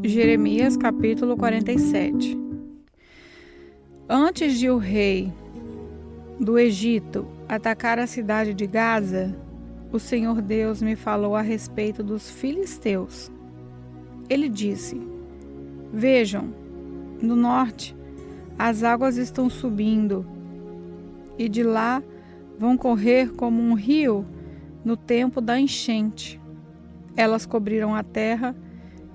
Jeremias capítulo 47. Antes de o rei do Egito atacar a cidade de Gaza, o Senhor Deus me falou a respeito dos filisteus. Ele disse: Vejam, no norte as águas estão subindo, e de lá vão correr como um rio no tempo da enchente. Elas cobriram a terra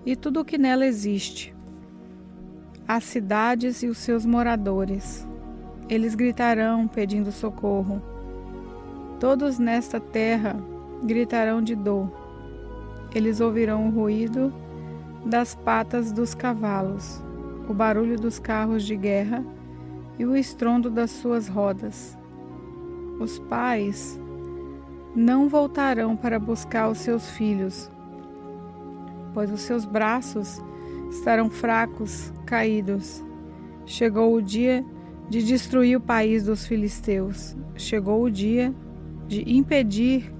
e tudo o que nela existe, as cidades e os seus moradores. Eles gritarão pedindo socorro. Todos nesta terra gritarão de dor. Eles ouvirão o ruído das patas dos cavalos, o barulho dos carros de guerra e o estrondo das suas rodas. Os pais não voltarão para buscar os seus filhos, pois os seus braços estarão fracos, caídos. Chegou o dia de destruir o país dos filisteus. Chegou o dia de impedir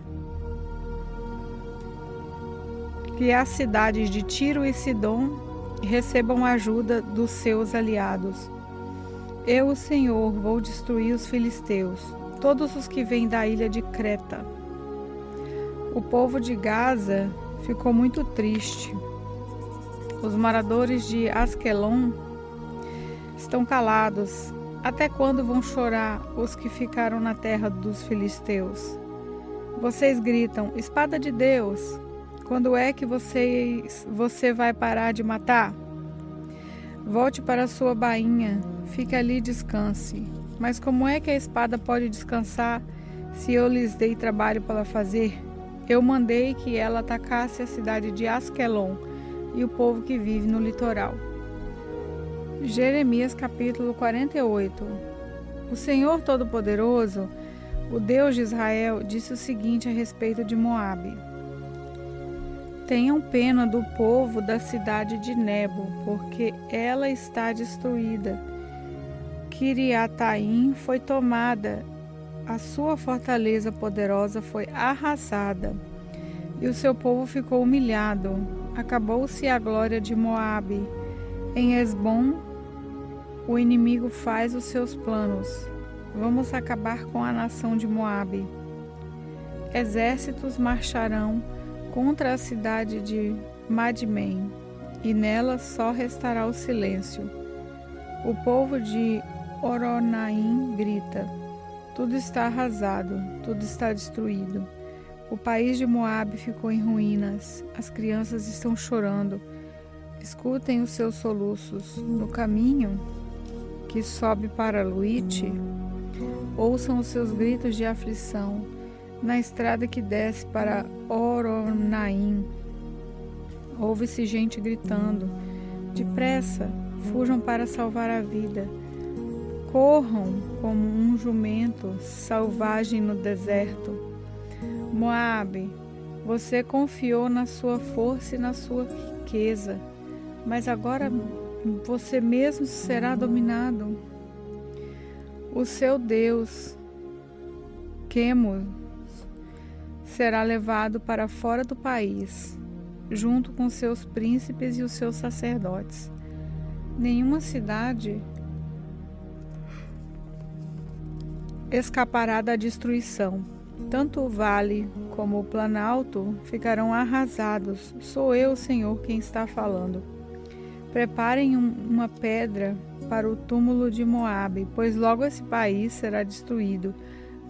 que as cidades de Tiro e Sidom recebam ajuda dos seus aliados. Eu, o Senhor, vou destruir os filisteus, todos os que vêm da ilha de Creta. O povo de Gaza ficou muito triste. Os moradores de Asquelon estão calados. Até quando vão chorar os que ficaram na terra dos filisteus? Vocês gritam: espada de Deus! Quando é que você vai parar de matar? Volte para sua bainha, fique ali e descanse. Mas como é que a espada pode descansar se eu lhes dei trabalho para fazer? Eu mandei que ela atacasse a cidade de Asquelon e o povo que vive no litoral. Jeremias capítulo 48. O Senhor Todo-Poderoso, o Deus de Israel, disse o seguinte a respeito de Moabe: Tenham pena do povo da cidade de Nebo, porque ela está destruída. Quiriataim foi tomada, a sua fortaleza poderosa foi arrasada, e o seu povo ficou humilhado. Acabou-se a glória de Moabe. Em Esbom, o inimigo faz os seus planos. Vamos acabar com a nação de Moabe. Exércitos marcharão contra a cidade de Madmen, e nela só restará o silêncio. O povo de Oronaim grita: tudo está arrasado, tudo está destruído. O país de Moabe ficou em ruínas. As crianças estão chorando. Escutem os seus soluços. No caminho que sobe para Luite, ouçam os seus gritos de aflição. Na estrada que desce para Oronaim, ouve-se gente gritando: depressa, fujam para salvar a vida. Corram como um jumento selvagem no deserto. Moabe, você confiou na sua força e na sua riqueza, mas agora você mesmo será dominado. O seu Deus, Quemos, será levado para fora do país, junto com seus príncipes e os seus sacerdotes. Nenhuma cidade escapará da destruição. Tanto o vale como o planalto ficarão arrasados. Sou eu, Senhor, quem está falando. Preparem uma pedra para o túmulo de Moabe, pois logo esse país será destruído.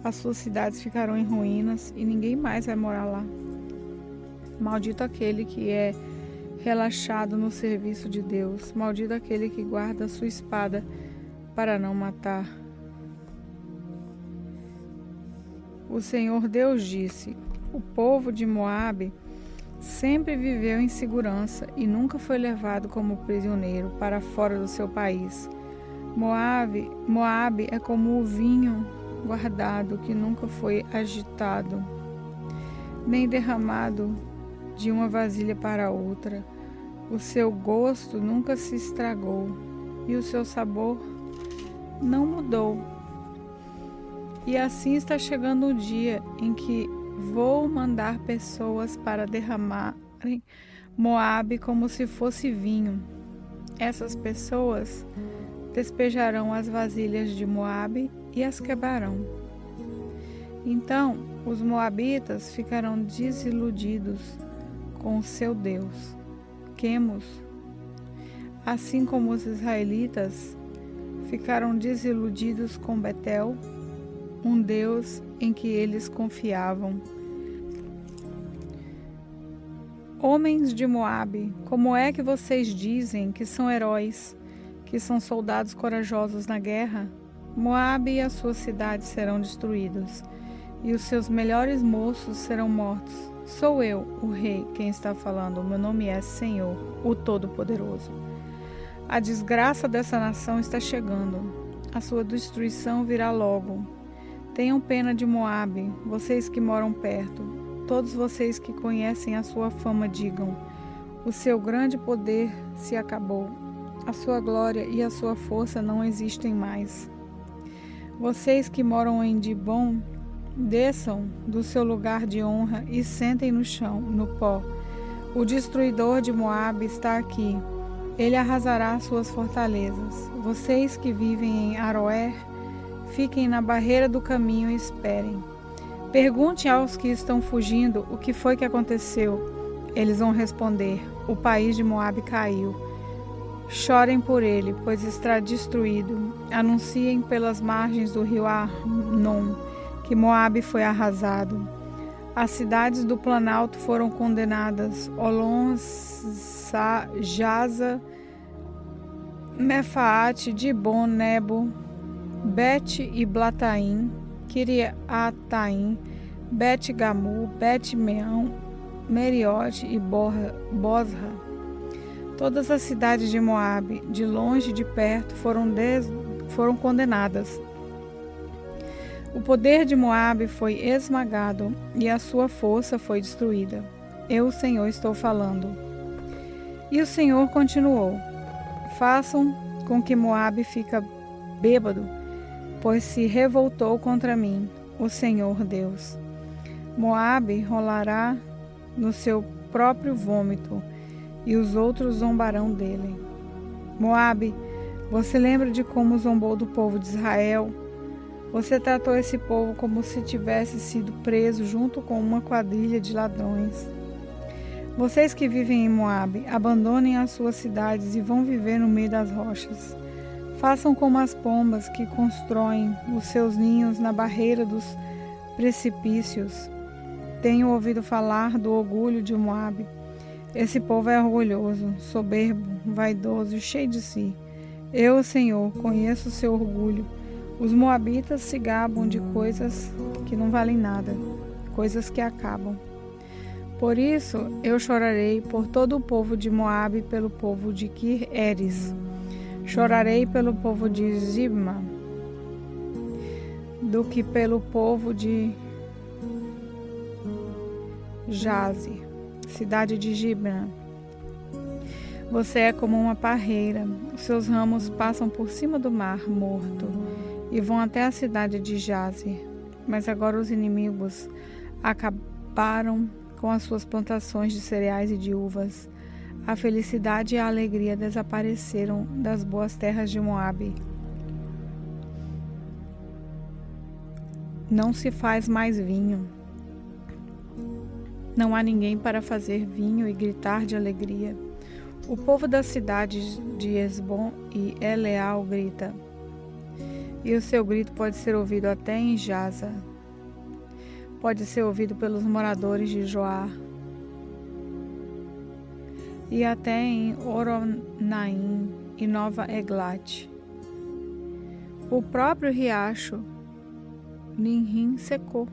As suas cidades ficarão em ruínas e ninguém mais vai morar lá. Maldito aquele que é relaxado no serviço de Deus. Maldito aquele que guarda a sua espada para não matar. O Senhor Deus disse: o povo de Moabe sempre viveu em segurança e nunca foi levado como prisioneiro para fora do seu país. Moabe é como o vinho guardado que nunca foi agitado, nem derramado de uma vasilha para outra. O seu gosto nunca se estragou e o seu sabor não mudou. E assim está chegando o dia em que vou mandar pessoas para derramarem Moabe como se fosse vinho. Essas pessoas despejarão as vasilhas de Moabe e as quebrarão. Então os moabitas ficarão desiludidos com o seu Deus, Quemos, assim como os israelitas ficaram desiludidos com Betel, um Deus em que eles confiavam. Homens de Moabe, como é que vocês dizem que são heróis, que são soldados corajosos na guerra? Moabe e as suas cidades serão destruídos, e os seus melhores moços serão mortos. Sou eu, o rei, quem está falando. Meu nome é Senhor, o Todo-Poderoso. A desgraça dessa nação está chegando. A sua destruição virá logo. Tenham pena de Moabe, vocês que moram perto. Todos vocês que conhecem a sua fama digam: o seu grande poder se acabou. A sua glória e a sua força não existem mais. Vocês que moram em Dibon, desçam do seu lugar de honra e sentem no chão, no pó. O destruidor de Moabe está aqui. Ele arrasará suas fortalezas. Vocês que vivem em Aroer, fiquem na barreira do caminho e esperem. Pergunte aos que estão fugindo o que foi que aconteceu. Eles vão responder: o país de Moabe caiu. Chorem por ele, pois está destruído. Anunciem pelas margens do rio Arnon que Moabe foi arrasado. As cidades do Planalto foram condenadas: Olon, Jaza, Mefaate, Dibon, Nebo, Bet e Blataim, Kiriataim, Bet-Gamu, Bet-Meão, Meriote e Bosra. Todas as cidades de Moabe, de longe e de perto, foram condenadas. O poder de Moabe foi esmagado e a sua força foi destruída. Eu, o Senhor, estou falando. E o Senhor continuou: façam com que Moabe fique bêbado, pois se revoltou contra mim, o Senhor Deus. Moabe rolará no seu próprio vômito, e os outros zombarão dele. Moabe, você lembra de como zombou do povo de Israel? Você tratou esse povo como se tivesse sido preso junto com uma quadrilha de ladrões. Vocês que vivem em Moabe, abandonem as suas cidades e vão viver no meio das rochas. Façam como as pombas que constroem os seus ninhos na barreira dos precipícios. Tenho ouvido falar do orgulho de Moabe. Esse povo é orgulhoso, soberbo, vaidoso e cheio de si. Eu, Senhor, conheço o seu orgulho. Os moabitas se gabam de coisas que não valem nada, coisas que acabam. Por isso eu chorarei por todo o povo de Moabe e pelo povo de Kir-Eres. Chorarei pelo povo de Zibma, do que pelo povo de Jaze, cidade de Gibna. Você é como uma parreira, os seus ramos passam por cima do mar morto e vão até a cidade de Jaze. Mas agora os inimigos acabaram com as suas plantações de cereais e de uvas. A felicidade e a alegria desapareceram das boas terras de Moabe. Não se faz mais vinho. Não há ninguém para fazer vinho e gritar de alegria. O povo das cidades de Esbom e Eleal grita, e o seu grito pode ser ouvido até em Jaza. Pode ser ouvido pelos moradores de Joar e até em Oronaim e Nova Eglat. O próprio riacho Ninrim secou.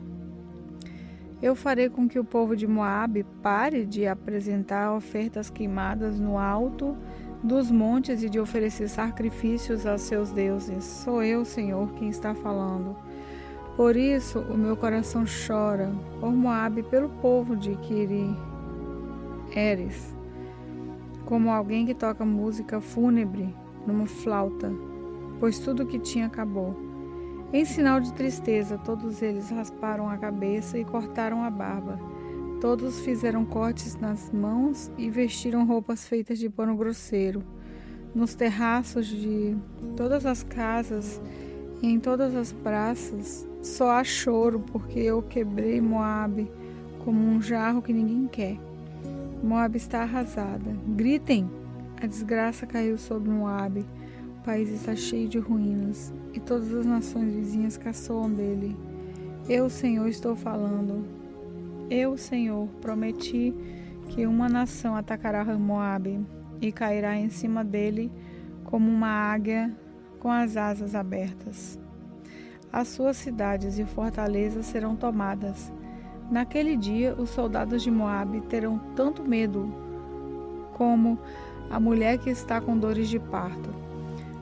Eu farei com que o povo de Moabe pare de apresentar ofertas queimadas no alto dos montes e de oferecer sacrifícios aos seus deuses. Sou eu, Senhor, quem está falando. Por isso o meu coração chora por Moabe e pelo povo de Kir-Eres, como alguém que toca música fúnebre numa flauta, pois tudo que tinha acabou. Em sinal de tristeza, todos eles rasparam a cabeça e cortaram a barba. Todos fizeram cortes nas mãos e vestiram roupas feitas de pano grosseiro. Nos terraços de todas as casas e em todas as praças só há choro, porque eu quebrei Moabe como um jarro que ninguém quer. Moabe está arrasada. Gritem! A desgraça caiu sobre Moabe. O país está cheio de ruínas e todas as nações vizinhas caçoam dele. Eu, Senhor, estou falando. Eu, Senhor, prometi que uma nação atacará Moabe e cairá em cima dele como uma águia com as asas abertas. As suas cidades e fortalezas serão tomadas. Naquele dia, os soldados de Moabe terão tanto medo como a mulher que está com dores de parto.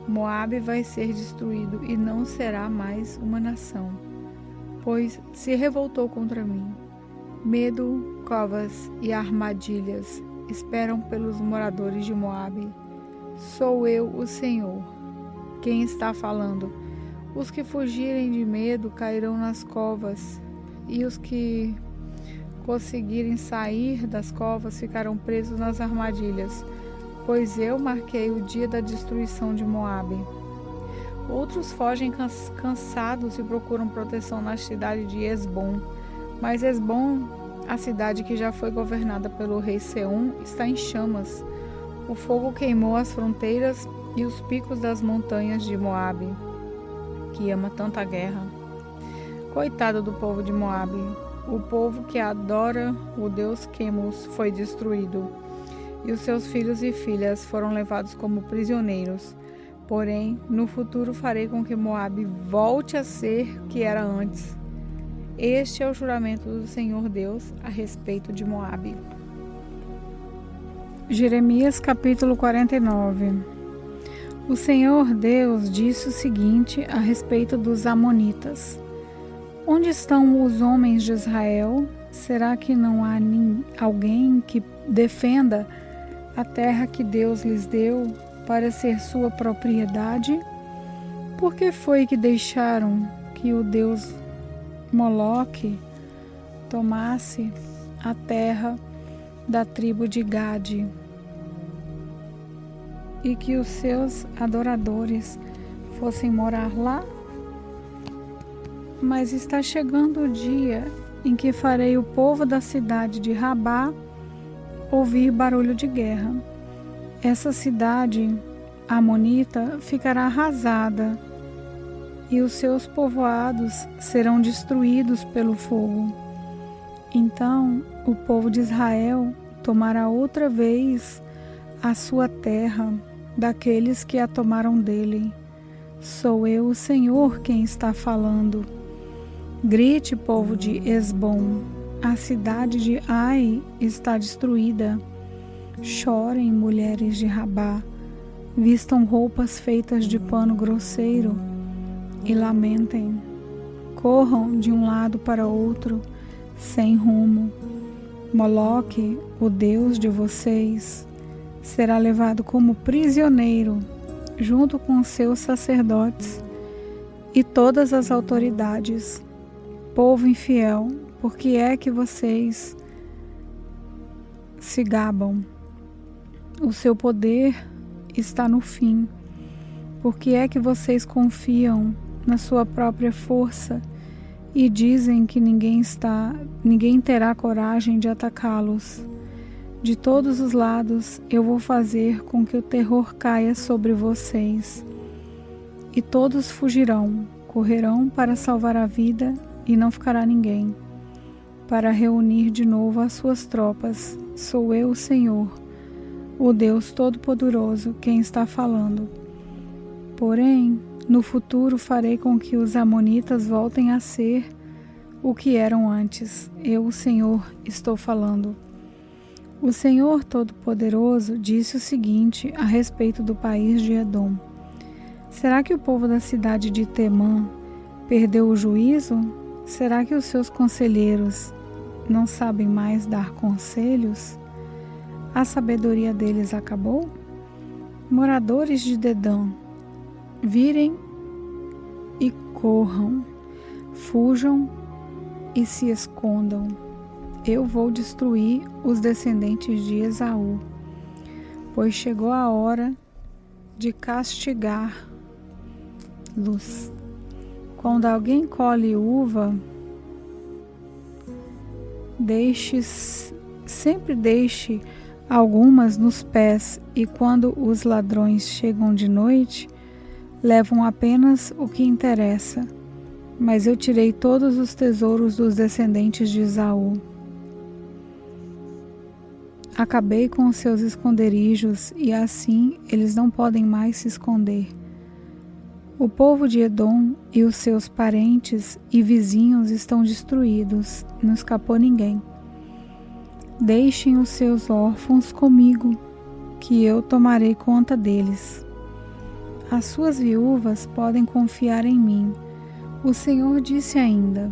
Moabe vai ser destruído e não será mais uma nação, pois se revoltou contra mim. Medo, covas e armadilhas esperam pelos moradores de Moabe. Sou eu, o Senhor, quem está falando. Os que fugirem de medo cairão nas covas, e os que conseguirem sair das covas ficarão presos nas armadilhas, pois eu marquei o dia da destruição de Moabe. Outros fogem cansados e procuram proteção na cidade de Hesbom, mas Hesbom, a cidade que já foi governada pelo rei Seom, está em chamas. O fogo queimou as fronteiras e os picos das montanhas de Moabe, que ama tanto a guerra. Coitado do povo de Moabe, o povo que adora o deus Quemos foi destruído, e os seus filhos e filhas foram levados como prisioneiros. Porém, no futuro farei com que Moabe volte a ser o que era antes. Este é o juramento do Senhor Deus a respeito de Moabe. Jeremias capítulo 49. O Senhor Deus disse o seguinte a respeito dos amonitas: Onde estão os homens de Israel? Será que não há alguém que defenda a terra que Deus lhes deu para ser sua propriedade? Por que foi que deixaram que o deus Moloque tomasse a terra da tribo de Gade e que os seus adoradores fossem morar lá? Mas está chegando o dia em que farei o povo da cidade de Rabá ouvir barulho de guerra. Essa cidade amonita ficará arrasada e os seus povoados serão destruídos pelo fogo. Então o povo de Israel tomará outra vez a sua terra daqueles que a tomaram dele. Sou eu, o Senhor, quem está falando. Grite, povo de Hesbom, a cidade de Ai está destruída. Chorem, mulheres de Rabá, vistam roupas feitas de pano grosseiro e lamentem. Corram de um lado para outro, sem rumo. Moloque, o deus de vocês, será levado como prisioneiro, junto com seus sacerdotes e todas as autoridades. Povo infiel, por que é que vocês se gabam? O seu poder está no fim. Por que é que vocês confiam na sua própria força e dizem que ninguém terá coragem de atacá-los? De todos os lados eu vou fazer com que o terror caia sobre vocês, e todos fugirão, correrão para salvar a vida, e não ficará ninguém para reunir de novo as suas tropas. Sou eu, o Senhor, o Deus Todo-Poderoso, quem está falando. Porém, no futuro farei com que os amonitas voltem a ser o que eram antes. Eu, o Senhor, estou falando. O Senhor Todo-Poderoso disse o seguinte a respeito do país de Edom: Será que o povo da cidade de Temã perdeu o juízo? Será que os seus conselheiros não sabem mais dar conselhos? A sabedoria deles acabou? Moradores de Dedã, virem e corram, fujam e se escondam. eu vou destruir os descendentes de Esaú, pois chegou a hora de castigar-los. Quando alguém colhe uva, sempre deixe algumas nos pés, e quando os ladrões chegam de noite, levam apenas o que interessa. Mas eu tirei todos os tesouros dos descendentes de Esaú. Acabei com os seus esconderijos, e assim eles não podem mais se esconder. O povo de Edom e os seus parentes e vizinhos estão destruídos, não escapou ninguém. Deixem os seus órfãos comigo, que eu tomarei conta deles. As suas viúvas podem confiar em mim. O Senhor disse ainda: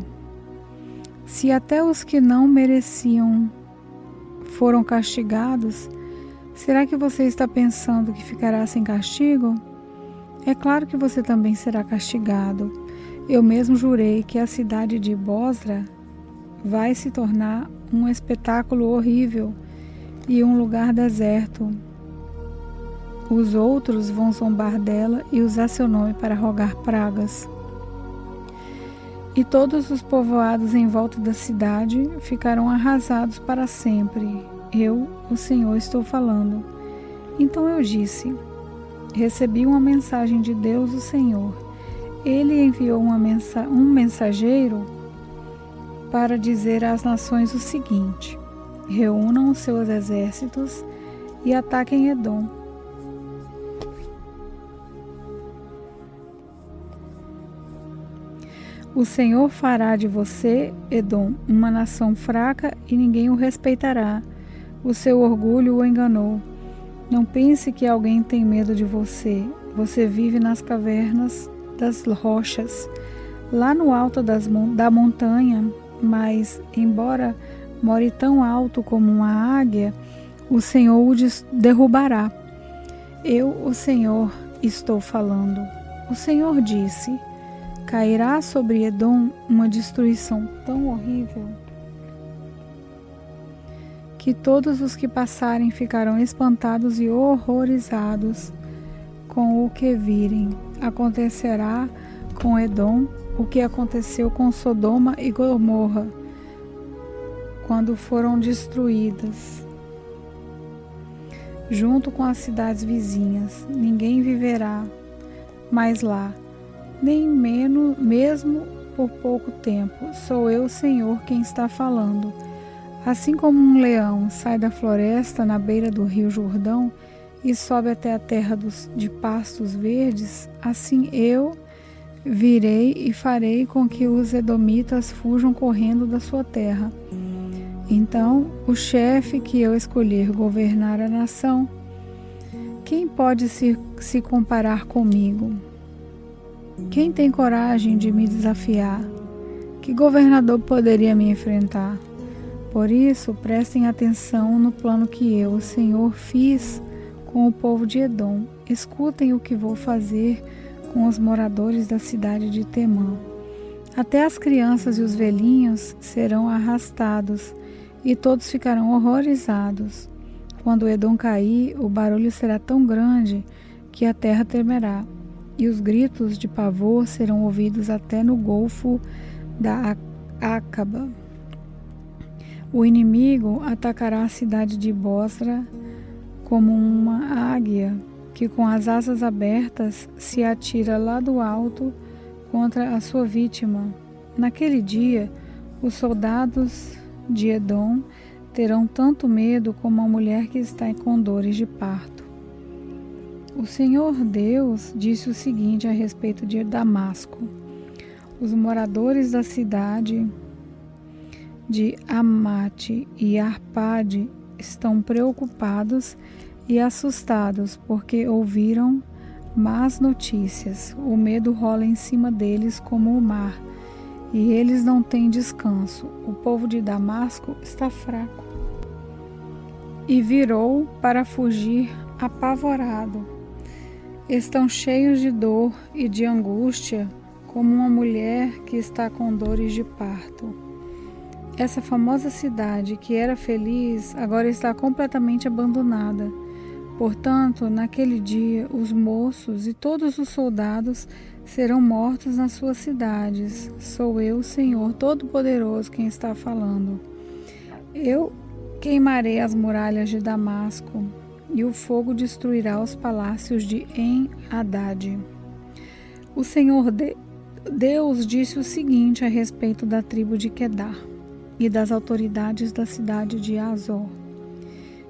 se até os que não mereciam foram castigados, será que você está pensando que ficará sem castigo? É claro que você também será castigado. Eu mesmo jurei que a cidade de Bosra vai se tornar um espetáculo horrível e um lugar deserto. Os outros vão zombar dela e usar seu nome para rogar pragas. E todos os povoados em volta da cidade ficarão arrasados para sempre. Eu, o Senhor, estou falando. Então eu disse: recebi uma mensagem de Deus, o Senhor. Ele enviou um mensageiro para dizer às nações o seguinte: reúnam os seus exércitos e ataquem Edom. O Senhor fará de você, Edom, uma nação fraca e ninguém o respeitará. O seu orgulho o enganou. Não pense que alguém tem medo de você. Você vive nas cavernas das rochas, lá no alto da montanha, mas, embora more tão alto como uma águia, o Senhor o derrubará. Eu, o Senhor, estou falando. O Senhor disse: cairá sobre Edom uma destruição tão horrível que todos os que passarem ficarão espantados e horrorizados com o que virem. Acontecerá com Edom o que aconteceu com Sodoma e Gomorra quando foram destruídas, junto com as cidades vizinhas. Ninguém viverá mais lá, nem mesmo por pouco tempo. Sou eu, Senhor, quem está falando. Assim como um leão sai da floresta na beira do rio Jordão e sobe até a terra de pastos verdes, assim eu virei e farei com que os edomitas fujam correndo da sua terra. Então, o chefe que eu escolher governar a nação, quem pode se comparar comigo? Quem tem coragem de me desafiar? Que governador poderia me enfrentar? Por isso, prestem atenção no plano que eu, o Senhor, fiz com o povo de Edom. Escutem o que vou fazer com os moradores da cidade de Temã. Até as crianças e os velhinhos serão arrastados, e todos ficarão horrorizados. Quando Edom cair, o barulho será tão grande que a terra tremerá, e os gritos de pavor serão ouvidos até no golfo da Acaba. O inimigo atacará a cidade de Bosra como uma águia que com as asas abertas se atira lá do alto contra a sua vítima. Naquele dia, os soldados de Edom terão tanto medo como a mulher que está com dores de parto. O Senhor Deus disse o seguinte a respeito de Damasco: os moradores da cidade de Amate e Arpade estão preocupados e assustados porque ouviram más notícias. O medo rola em cima deles como o mar, e eles não têm descanso. O povo de Damasco está fraco e virou para fugir apavorado. Estão cheios de dor e de angústia, como uma mulher que está com dores de parto. Essa famosa cidade que era feliz agora está completamente abandonada. Portanto, naquele dia, os moços e todos os soldados serão mortos nas suas cidades. Sou eu, Senhor Todo-Poderoso, quem está falando. Eu queimarei as muralhas de Damasco, e o fogo destruirá os palácios de En-Hadad. O Senhor Deus disse o seguinte a respeito da tribo de Quedar e das autoridades da cidade de Azor,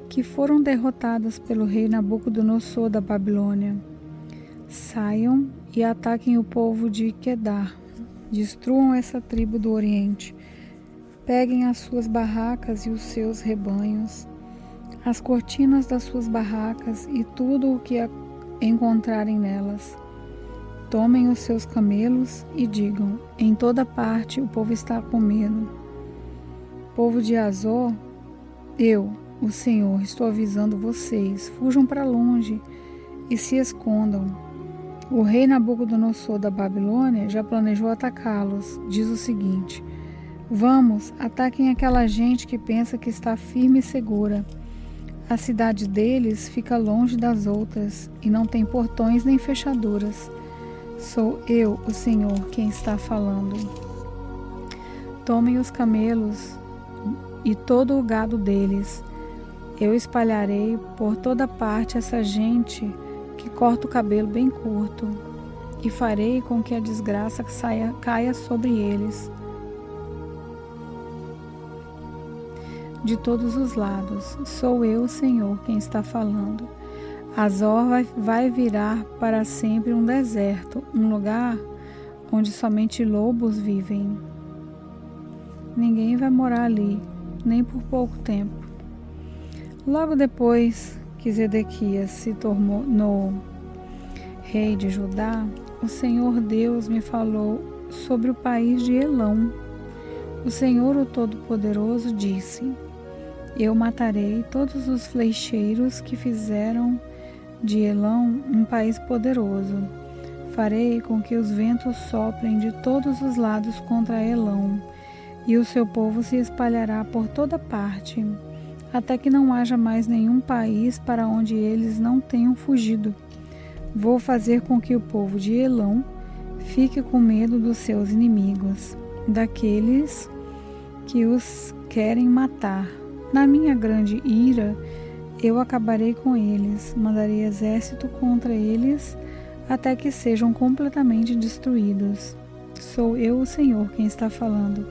que foram derrotadas pelo rei Nabucodonosor da Babilônia. Saiam e ataquem o povo de Quedar, destruam essa tribo do Oriente, peguem as suas barracas e os seus rebanhos, as cortinas das suas barracas e tudo o que encontrarem nelas. Tomem os seus camelos e digam: em toda parte o povo está com medo. Povo de Azor, eu, o Senhor, estou avisando vocês: fujam para longe e se escondam. O rei Nabucodonosor da Babilônia já planejou atacá-los. Diz o seguinte: vamos, ataquem aquela gente que pensa que está firme e segura. A cidade deles fica longe das outras e não tem portões nem fechaduras. Sou eu, o Senhor, quem está falando. Tomem os camelos e todo o gado deles. Eu espalharei por toda parte essa gente que corta o cabelo bem curto, e farei com que a desgraça caia sobre eles de todos os lados. Sou eu, Senhor, quem está falando. Azor vai virar para sempre um deserto, um lugar onde somente lobos vivem. Ninguém vai morar ali, nem por pouco tempo. Logo depois que Zedequias se tornou rei de Judá, o Senhor Deus me falou sobre o país de Elão. O Senhor, o Todo-Poderoso, disse: eu matarei todos os flecheiros que fizeram de Elão um país poderoso. Farei com que os ventos soprem de todos os lados contra Elão, e o seu povo se espalhará por toda parte, até que não haja mais nenhum país para onde eles não tenham fugido. Vou fazer com que o povo de Elão fique com medo dos seus inimigos, daqueles que os querem matar. Na minha grande ira, eu acabarei com eles, mandarei exército contra eles, até que sejam completamente destruídos. Sou eu, o Senhor, quem está falando.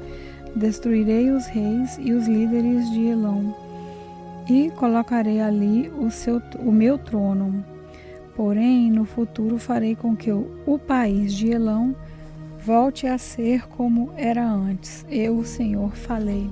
Destruirei os reis e os líderes de Elão, e colocarei ali o meu trono. Porém, no futuro farei com que o país de Elão volte a ser como era antes. Eu, o Senhor, falei.